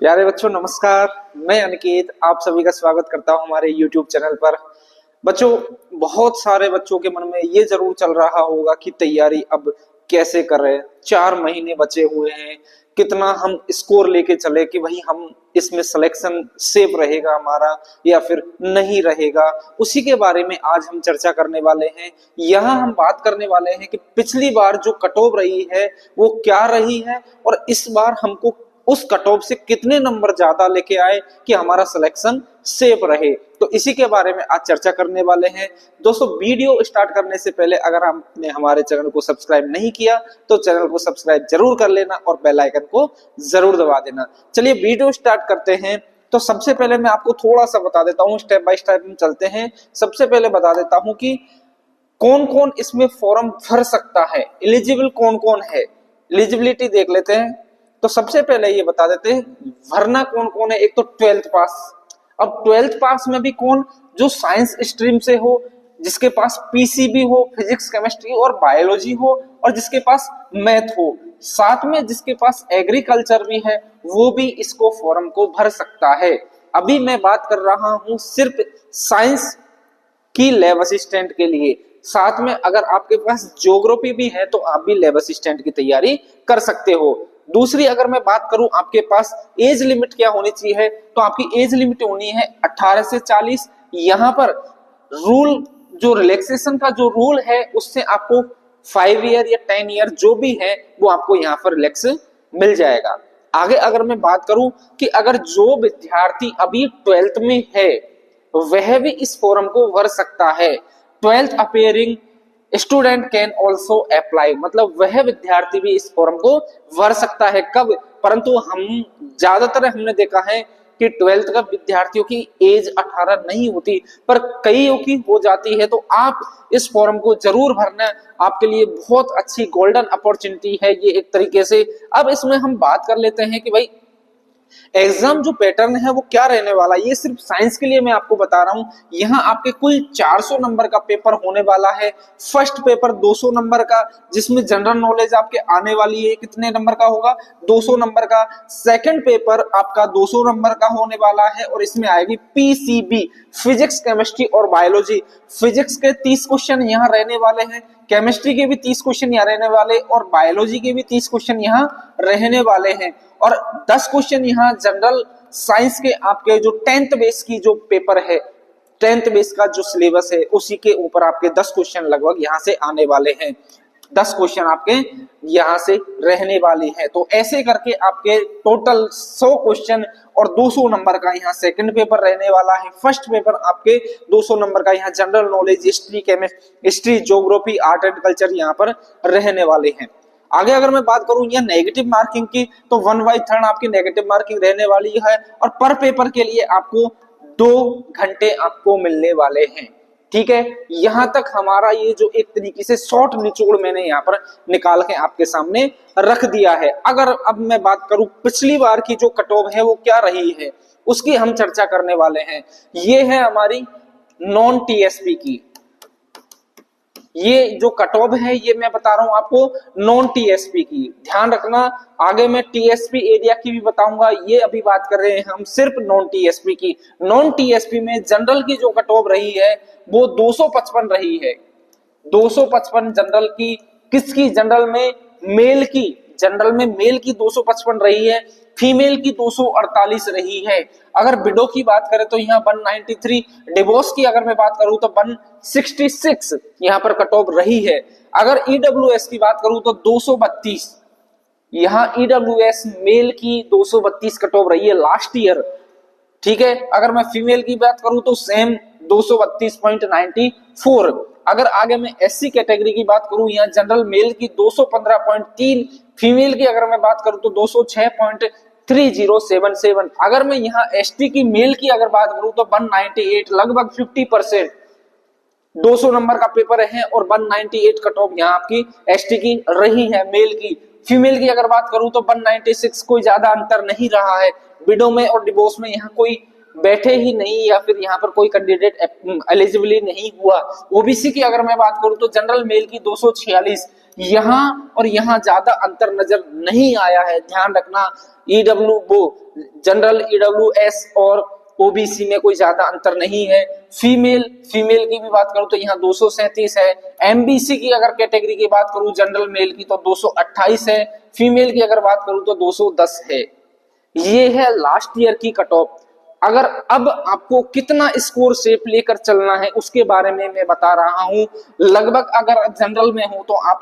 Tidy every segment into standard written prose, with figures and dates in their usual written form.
प्यारे बच्चों नमस्कार। मैं अनिकेत आप सभी का स्वागत करता हूं हमारे YouTube चैनल पर। बच्चों, बहुत सारे बच्चों के मन में ये जरूर चल रहा होगा कि तैयारी अब कैसे करें। 4 महीने बचे हुए हैं, कितना हम स्कोर लेके चले कि भाई हम इसमें सिलेक्शन सेफ रहेगा हमारा या फिर नहीं रहेगा। उसी के बारे में आज हम चर्चा करने वाले हैं। यहाँ हम बात करने वाले हैं कि पिछली बार जो कट ऑफ रही है वो क्या रही है और इस बार हमको उस कट ऑफ से कितने नंबर ज्यादा लेके आए कि हमारा सिलेक्शन सेफ रहे। तो इसी के बारे में आज चर्चा करने वाले हैं। दोस्तों, वीडियो स्टार्ट करने से पहले अगर आपने हमारे चैनल को सब्सक्राइब नहीं किया तो चैनल को सब्सक्राइब जरूर कर लेना और बेल आइकन को जरूर दबा देना। चलिए वीडियो स्टार्ट करते हैं। तो सबसे पहले मैं आपको थोड़ा सा बता देता हूँ, स्टेप बाय स्टेप हम चलते हैं। सबसे पहले बता देता हूँ कि कौन कौन इसमें फॉर्म भर सकता है, एलिजिबल कौन कौन है, एलिजिबिलिटी देख लेते हैं। तो सबसे पहले ये बता देते हैं भरना कौन कौन है। एक तो 12th पास। अब 12th पास में भी कौन, जो साइंस स्ट्रीम से हो, जिसके पास पीसीबी हो, फिजिक्स केमिस्ट्री और बायोलॉजी हो, और जिसके पास मैथ हो, साथ में जिसके पास एग्रीकल्चर भी है वो भी इसको फॉर्म को भर सकता है। अभी मैं बात कर रहा हूं सिर्फ साइंस की लैब असिस्टेंट के लिए। साथ में अगर आपके पास ज्योग्राफी भी है तो आप भी लैब असिस्टेंट की तैयारी कर सकते हो। दूसरी अगर मैं बात करूं आपके पास एज लिमिट क्या होनी चाहिए, तो आपकी एज लिमिट होनी है 18 से 40। यहां पर रूल जो रिलैक्सेशन का जो रूल है उससे आपको 5 ईयर या 10 ईयर जो भी है वो आपको यहाँ पर रिलैक्स मिल जाएगा। आगे अगर मैं बात करूं कि अगर जो विद्यार्थी अभी 12th में है वह भी इस फॉर्म को भर सकता है। 12th appearing student can also apply, मतलब वह विद्यार्थी भी इस फॉर्म को भर सकता है। कब? परंतु हम ज्यादातर हमने देखा है कि 12th का विद्यार्थियों की एज 18 नहीं होती, पर कईयों की हो जाती है। तो आप इस फॉर्म को जरूर भरना, आपके लिए बहुत अच्छी गोल्डन अपॉर्चुनिटी है ये एक तरीके से। अब इसमें हम बात कर लेते हैं कि भाई एग्जाम जो पैटर्न है वो क्या रहने वाला है। ये सिर्फ साइंस के लिए मैं आपको बता रहा हूं। यहाँ आपके कुल 400 नंबर का पेपर होने वाला है। फर्स्ट पेपर 200 नंबर का, जिसमें जनरल नॉलेज आपके आने वाली है, कितने नंबर का होगा, 200 नंबर का। सेकंड पेपर आपका 200 नंबर का होने वाला है और इसमें आएगी पीसीबी, फिजिक्स केमिस्ट्री और बायोलॉजी। फिजिक्स के 30 क्वेश्चन यहाँ रहने वाले हैं, केमिस्ट्री के भी 30 क्वेश्चन यहाँ रहने वाले और बायोलॉजी के भी 30 क्वेश्चन यहाँ रहने वाले हैं। और 10 क्वेश्चन यहाँ जनरल साइंस के आपके जो 10th बेस की जो पेपर है, 10th बेस का जो सिलेबस है उसी के ऊपर आपके 10 क्वेश्चन लगभग यहाँ से आने वाले हैं। 10 क्वेश्चन आपके यहाँ से रहने वाले हैं। तो ऐसे करके आपके टोटल 100 क्वेश्चन और 200 नंबर का यहाँ सेकंड पेपर रहने वाला है। फर्स्ट पेपर आपके 200 नंबर का यहाँ general knowledge, history, chemistry, geography, art and culture यहाँ पर रहने वाले हैं। आगे अगर मैं बात करूं यहाँ नेगेटिव मार्किंग की, तो 1/3 आपकी नेगेटिव मार्किंग रहने वाली है और पर पेपर के लिए आपको 2 घंटे आपको मिलने वाले हैं। ठीक है, यहां तक हमारा ये जो एक तरीके से शॉर्ट निचोड़ मैंने यहाँ पर निकाल के आपके सामने रख दिया है। अगर अब मैं बात करूं पिछली बार की जो कट ऑफ है वो क्या रही है उसकी हम चर्चा करने वाले हैं। ये है हमारी नॉन टीएसपी की, ये जो कट ऑफ है ये मैं बता रहा हूं आपको नॉन टीएसपी की। ध्यान रखना, आगे मैं टीएसपी एरिया की भी बताऊंगा, ये अभी बात कर रहे हैं हम सिर्फ नॉन टीएसपी की। नॉन टीएसपी में जनरल की जो कट ऑफ रही है वो 255 रही है। 255 जनरल की, किसकी? जनरल में मेल की, जनरल में मेल की 255 रही है, फीमेल की 248 रही है। अगर विडो की बात करें तो यहाँ 193, डिवोर्स की अगर मैं बात करूं तो 166 यहाँ पर कट ऑफ रही है। अगर ईडब्ल्यूएस की बात करूं तो 232, यहाँ ईडब्ल्यूएस मेल की 232 कट ऑफ रही है लास्ट ईयर। ठीक है, अगर मैं फीमेल की बात करूं तो सेम 232.94। अगर आगे मैं एससी कैटेगरी की बात करूं, यहाँ जनरल मेल की 215.3, फीमेल की अगर मैं बात करूं तो 206.3077। अगर मैं यहाँ एसटी की मेल की अगर बात करूं तो 198, लगभग 50%। 200 नंबर का पेपर है और 198 कट ऑफ यहाँ आपकी एसटी की रही है मेल की। फीमेल की अगर बात करूं तो 196, कोई ज्यादा अंतर नहीं रहा है। विडो में और डिवोर्स में यहाँ कोई बैठे ही नहीं या फिर यहाँ पर कोई कैंडिडेट एलिजिबल नहीं हुआ। ओबीसी की अगर मैं बात करूं तो जनरल मेल की 246, यहाँ और यहाँ ज्यादा अंतर नजर नहीं आया है। ध्यान रखना, ईडब्ल्यू वो जनरल, ईडब्ल्यूएस और ओबीसी में कोई ज्यादा अंतर नहीं है। फीमेल की भी बात करूं तो यहाँ 237 है। एमबीसी की अगर कैटेगरी की बात करूं जनरल मेल की तो 228 है। फीमेल की अगर बात करूं तो 210 है। ये है लास्ट ईयर की कट ऑफ। अगर अब आपको कितना स्कोर शेप लेकर चलना है उसके बारे में मैं बता रहा हूं। लगभग अगर जनरल में हो तो आप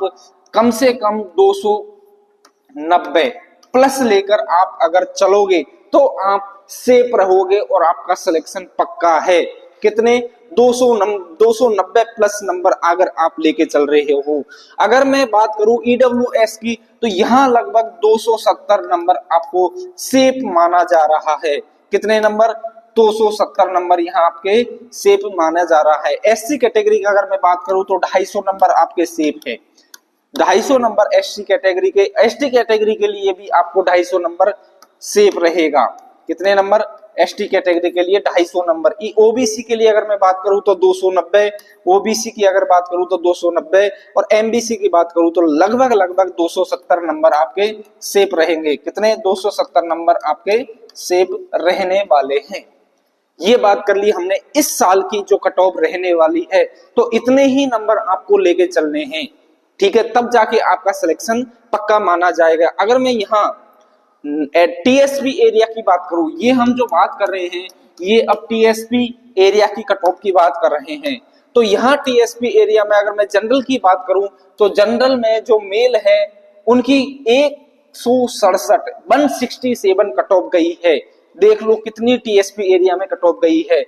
कम से कम 290 प्लस लेकर आप अगर चलोगे तो आप सेफ रहोगे और आपका सिलेक्शन पक्का है। कितने? 290 प्लस नंबर अगर आप लेके चल रहे हो। अगर मैं बात करूं ईडब्ल्यूएस की तो यहां लगभग 270 नंबर आपको सेफ माना जा रहा है। कितने नंबर? 270 नंबर यहाँ आपके सेफ माना जा रहा है। एससी कैटेगरी का अगर मैं बात करूं तो 250 नंबर आपके सेफ है। 250 नंबर एससी कैटेगरी के। एसटी कैटेगरी के लिए भी आपको 250 नंबर सेफ रहेगा। कितने नंबर? एसटी कैटेगरी के लिए 250 नंबर। ओबीसी के लिए अगर मैं बात करूं तो 290, ओबीसी की अगर बात करूं तो 290 और एमबीसी की बात करूं तो लगभग 270 नंबर आपके सेफ रहेंगे। कितने? 270 नंबर आपके सेफ रहने वाले हैं। ये बात कर ली हमने इस साल की जो कट ऑफ रहने वाली है। तो इतने ही नंबर आपको लेके चलने हैं, ठीक है, तब जाके आपका सिलेक्शन पक्का माना जाएगा। अगर मैं यहाँ टीएसपी एरिया की बात करूं, ये हम जो बात कर रहे हैं ये अब टीएसपी एरिया की कट ऑफ की बात कर रहे हैं। तो यहाँ टीएसपी एरिया में अगर मैं जनरल की बात करूं तो जनरल में जो मेल है उनकी 167 कट ऑफ गई है। देख लो कितनी टीएसपी एरिया में कट ऑफ गई है।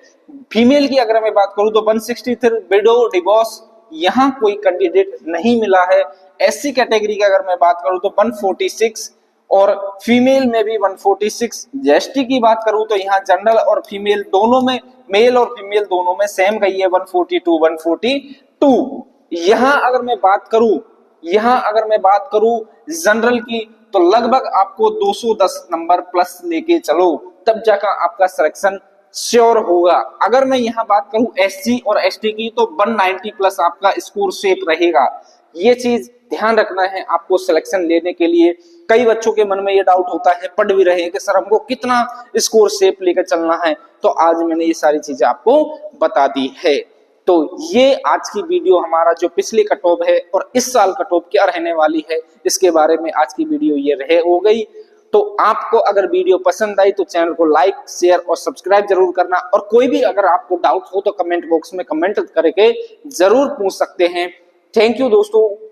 फीमेल की अगर मैं बात करूं तो 163, विडो डिवोर्स यहाँ कोई कैंडिडेट नहीं मिला है। एससी कैटेगरी की अगर मैं बात करूं तो 146 और फीमेल में भी 146। एसटी की बात करूं तो यहाँ जनरल और फीमेल दोनों में, मेल और फीमेल दोनों में सेम गई है 142। यहाँ अगर मैं बात करूं जनरल की तो लगभग आपको 210 नंबर प्लस लेके चलो, तब जाकर आपका सिलेक्शन श्योर होगा। अगर मैं यहाँ बात करूं एससी और एसटी की तो 190 प्लस आपका स्कोर सेफ रहेगा। ये चीज ध्यान रखना है आपको सिलेक्शन लेने के लिए। कई बच्चों के मन में ये डाउट होता है, पढ़ भी रहे हैं कि सर हमको कितना स्कोर सेफ लेकर चलना है, तो आज मैंने ये सारी चीजें आपको बता दी है। तो ये आज की वीडियो हमारा जो पिछले कट ऑफ है और इस साल कट ऑफ क्या रहने वाली है इसके बारे में आज की वीडियो ये रहे हो गई। तो आपको अगर वीडियो पसंद आई तो चैनल को लाइक, शेयर और सब्सक्राइब जरूर करना। और कोई भी अगर आपको डाउट हो तो कमेंट बॉक्स में कमेंट करके जरूर पूछ सकते हैं। थैंक यू दोस्तों।